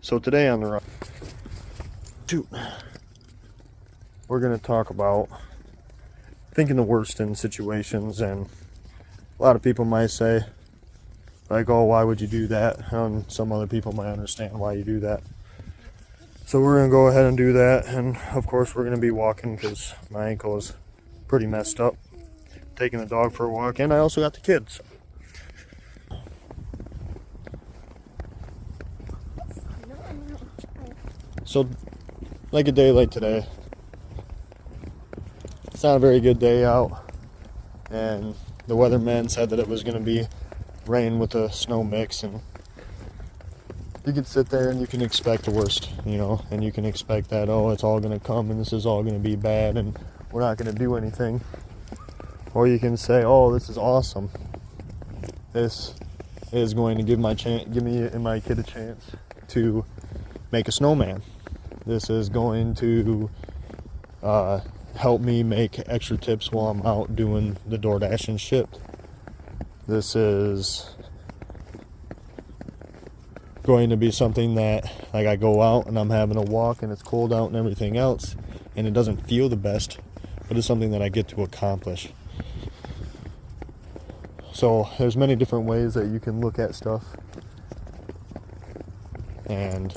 So today on the run, we're going to talk about thinking the worst in situations. And a lot of people might say, like, oh, why would you do that? And some other people might understand why you do that. So we're going to go ahead and do that. And of course, we're going to be walking because my ankle is pretty messed up. Taking the dog for a walk, and I also got the kids. So, like a day like today, it's not a very good day out, and the weatherman said that it was going to be rain with a snow mix, and you can sit there and you can expect the worst, and you can expect that, oh, it's all going to come and this is all going to be bad and we're not going to do anything. Or you can say, oh, this is awesome. This is going to give me and my kid a chance to make a snowman. This is going to help me make extra tips while I'm out doing the DoorDash and shit. This is going to be something that, like, I go out and I'm having a walk and it's cold out and everything else, and it doesn't feel the best, but it's something that I get to accomplish. So there's many different ways that you can look at stuff, and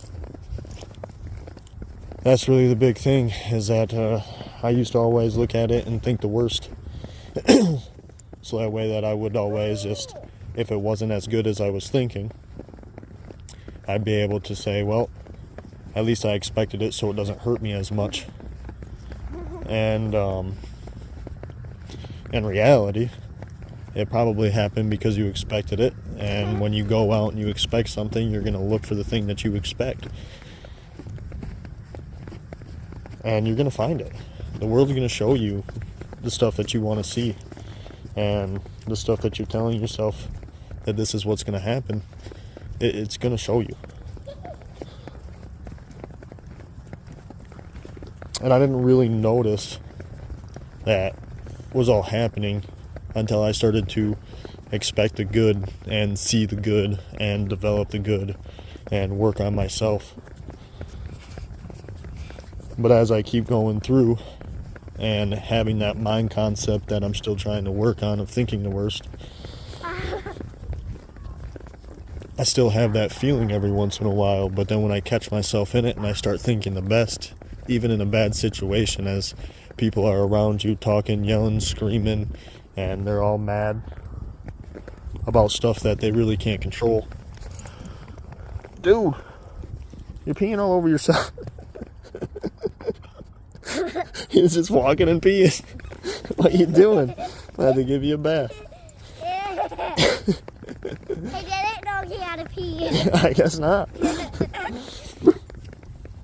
that's really the big thing, is that I used to always look at it and think the worst. So that way that I would always just, if it wasn't as good as I was thinking, I'd be able to say, well, at least I expected it, so it doesn't hurt me as much. And in reality, it probably happened because you expected it, and when you go out and you expect something, you're going to look for the thing that you expect. And you're going to find it. The world's going to show you the stuff that you want to see, and the stuff that you're telling yourself that this is what's going to happen, it's going to show you. And I didn't really notice that was all happening until I started to expect the good and see the good and develop the good and work on myself. But as I keep going through and having that mind concept that I'm still trying to work on of thinking the worst, I still have that feeling every once in a while. But then when I catch myself in it and I start thinking the best, even in a bad situation, as people are around you talking, yelling, screaming, and they're all mad about stuff that they really can't control. Dude, you're peeing all over yourself. He's just walking and peeing. What are you doing? I had to give you a bath. I didn't know he had to pee. I guess not.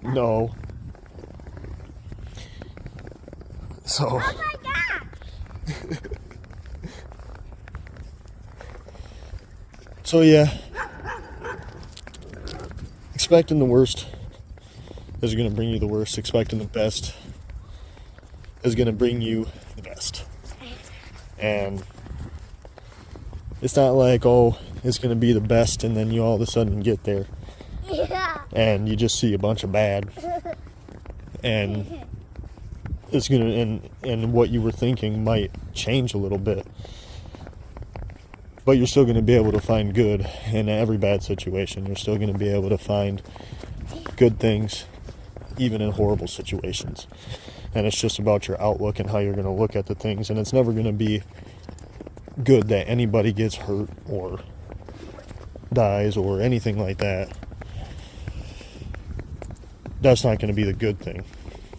No. So. Oh my God! So yeah, expecting the worst is going to bring you the worst. Expecting the best is going to bring you the best. And it's not like, oh, it's going to be the best and then you all of a sudden get there. Yeah. And you just see a bunch of bad. And it's going to, and what you were thinking might change a little bit. But you're still going to be able to find good in every bad situation. You're still going to be able to find good things, even in horrible situations. And it's just about your outlook and how you're going to look at the things. And it's never going to be good that anybody gets hurt or dies or anything like that. That's not going to be the good thing.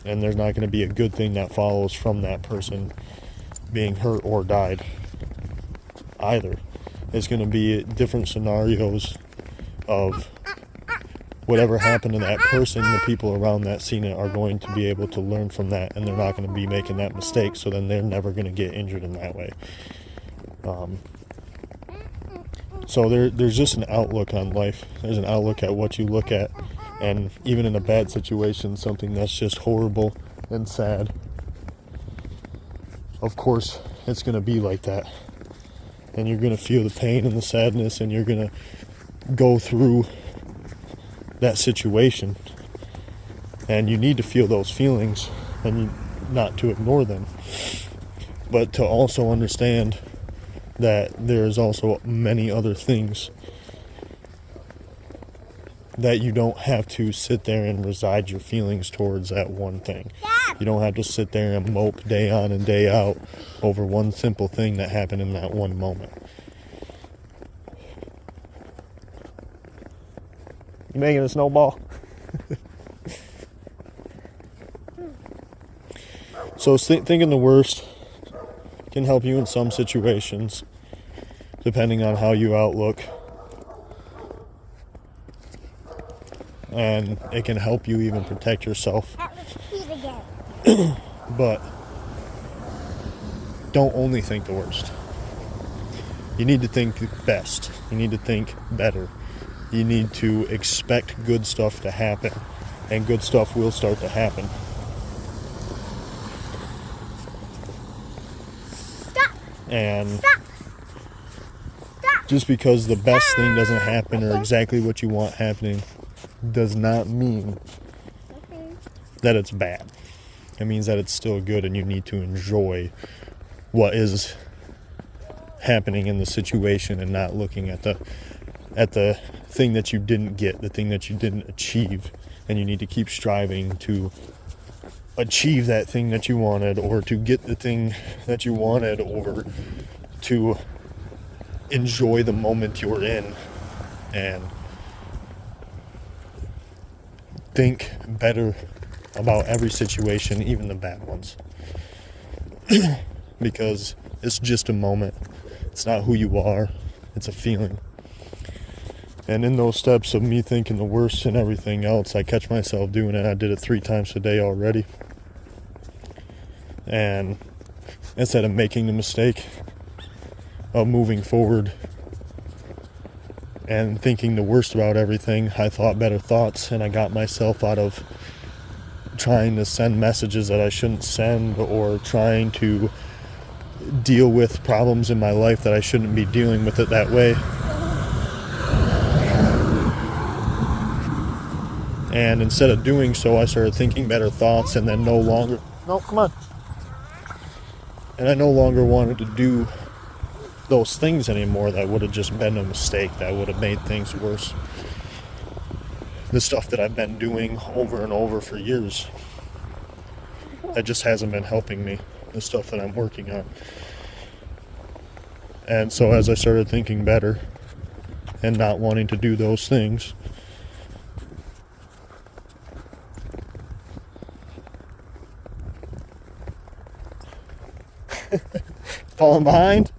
And there's not going to be a good thing that follows from that person being hurt or died either. It's going to be different scenarios of whatever happened to that person. The people around that scene are going to be able to learn from that, and they're not going to be making that mistake, so then they're never going to get injured in that way. So there's just an outlook on life. There's an outlook at what you look at, and even in a bad situation, something that's just horrible and sad, of course it's going to be like that. And you're going to feel the pain and the sadness, and you're going to go through that situation. And you need to feel those feelings, and not to ignore them, but to also understand that there's also many other things that you don't have to sit there and reside your feelings towards that one thing. You don't have to sit there and mope day on and day out over one simple thing that happened in that one moment. You making a snowball? So thinking the worst can help you in some situations, depending on how you outlook. And it can help you even protect yourself. That was Pete again. But don't only think the worst. You need to think best. You need to think better. You need to expect good stuff to happen, and good stuff will start to happen. Stop. And Stop. just because the best thing doesn't happen or exactly what you want happening does not mean that it's bad. It means that it's still good, and you need to enjoy what is happening in the situation and not looking at the thing that you didn't get, the thing that you didn't achieve. And you need to keep striving to achieve that thing that you wanted, or to get the thing that you wanted, or to enjoy the moment you're in, and think better about every situation, even the bad ones. Because it's just a moment. It's not who you are. It's a feeling. And in those steps of me thinking the worst and everything else, I catch myself doing it. I did it 3 times a day already. And instead of making the mistake of moving forward and thinking the worst about everything, I thought better thoughts, and I got myself out of trying to send messages that I shouldn't send, or trying to deal with problems in my life that I shouldn't be dealing with it that way. And instead of doing so, I started thinking better thoughts, and then And I no longer wanted to do those things anymore that would have just been a mistake, that would have made things worse. The stuff that I've been doing over and over for years, that just hasn't been helping me, the stuff that I'm working on. And so as I started thinking better and not wanting to do those things, falling behind,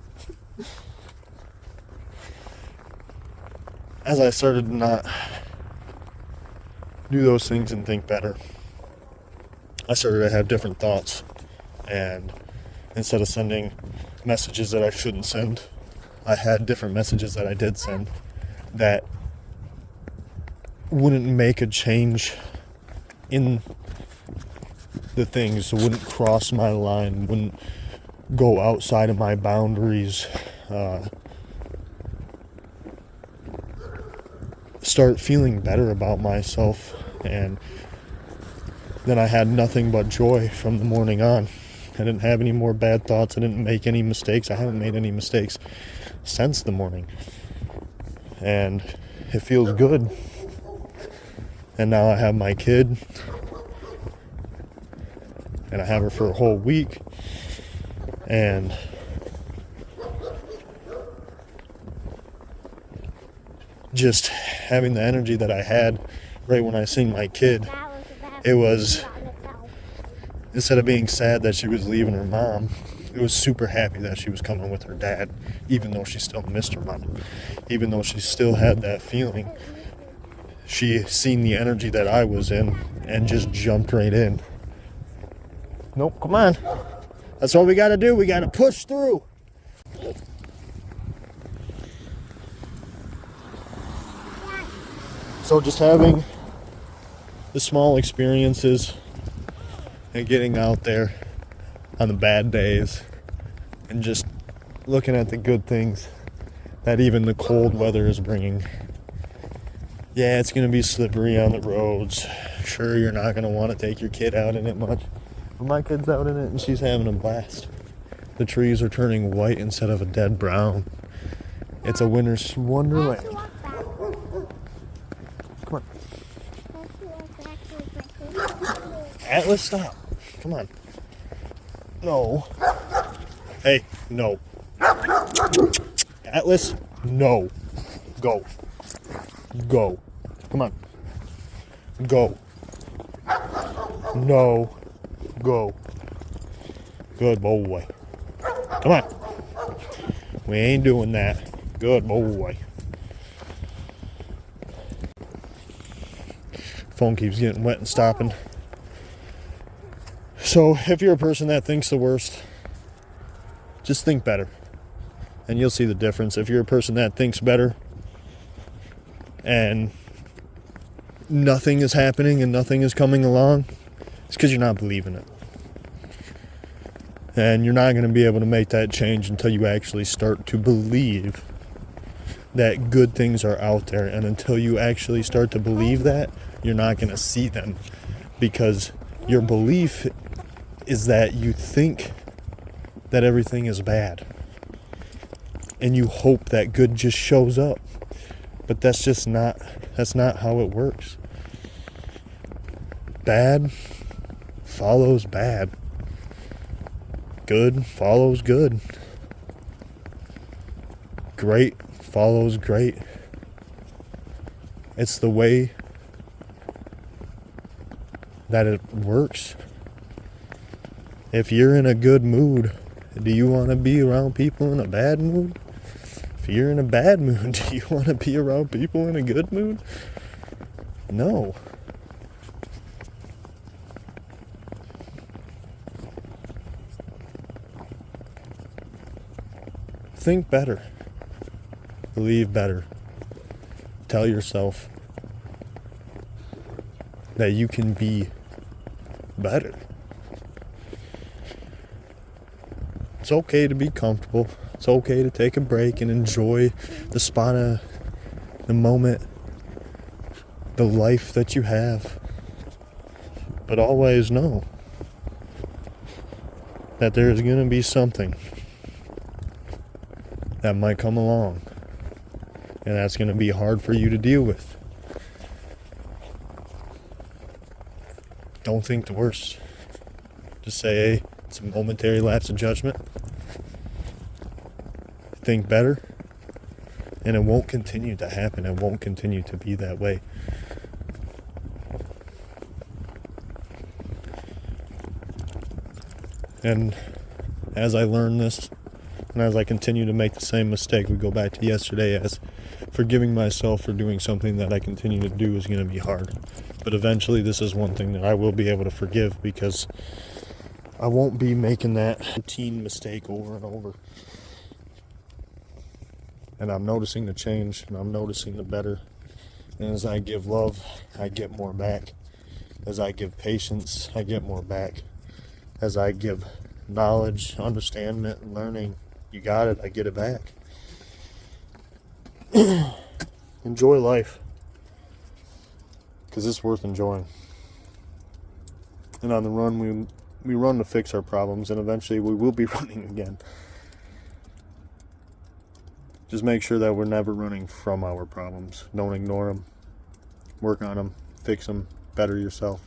as I started to not do those things and think better, I started to have different thoughts. And instead of sending messages that I shouldn't send, I had different messages that I did send that wouldn't make a change in the things, wouldn't cross my line, wouldn't go outside of my boundaries, start feeling better about myself. And then I had nothing but joy from the morning on. I didn't have any more bad thoughts. I didn't make any mistakes. I haven't made any mistakes since the morning. And it feels good. And now I have my kid. And I have her for a whole week. And just having the energy that I had right when I seen my kid, it was, instead of being sad that she was leaving her mom, it was super happy that she was coming with her dad, even though she still missed her mom, even though she still had that feeling. She seen the energy that I was in and just jumped right in. Nope, come on. That's what we got to do. We got to push through. So just having the small experiences and getting out there on the bad days and just looking at the good things that even the cold weather is bringing, Yeah, it's going to be slippery on the roads. Sure, you're not going to want to take your kid out in it much. But my kid's out in it and she's having a blast. The trees are turning white instead of a dead brown. It's a winter's wonderland. Let's walk back. Come on. Let's walk back to the Atlas, stop. Come on. No. Hey, no. Atlas, no. Go. Go. Come on. Go. No. Go. Good boy. Come on. We ain't doing that. Good boy. Phone keeps getting wet and stopping. So if you're a person that thinks the worst, just think better. And you'll see the difference. If you're a person that thinks better and nothing is happening and nothing is coming along, it's because you're not believing it. And you're not going to be able to make that change until you actually start to believe that good things are out there. And until you actually start to believe that, you're not going to see them. Because your belief is that you think that everything is bad. And you hope that good just shows up. But that's not how it works. Bad follows bad. Good follows good. Great follows great. It's the way that it works. If you're in a good mood, do you want to be around people in a bad mood? If you're in a bad mood, do you want to be around people in a good mood? No. Think better. Believe better. Tell yourself that you can be better. It's okay to be comfortable. It's okay to take a break and enjoy the spot of the moment, the life that you have. But always know that there's going to be something that might come along, and that's going to be hard for you to deal with. Don't think the worst. Just say, hey, it's a momentary lapse of judgment. Think better, and it won't continue to happen. It won't continue to be that way. And as I learn this, and as I continue to make the same mistake, we go back to yesterday, as forgiving myself for doing something that I continue to do is going to be hard. But eventually this is one thing that I will be able to forgive, because I won't be making that routine mistake over and over. And I'm noticing the change, and I'm noticing the better. And as I give love, I get more back. As I give patience, I get more back. As I give knowledge, understanding, learning, you got it, I get it back. Enjoy life, because it's worth enjoying. And on the run, we run to fix our problems, and eventually we will be running again. Just make sure that we're never running from our problems. Don't ignore them. Work on them. Fix them. Better yourself.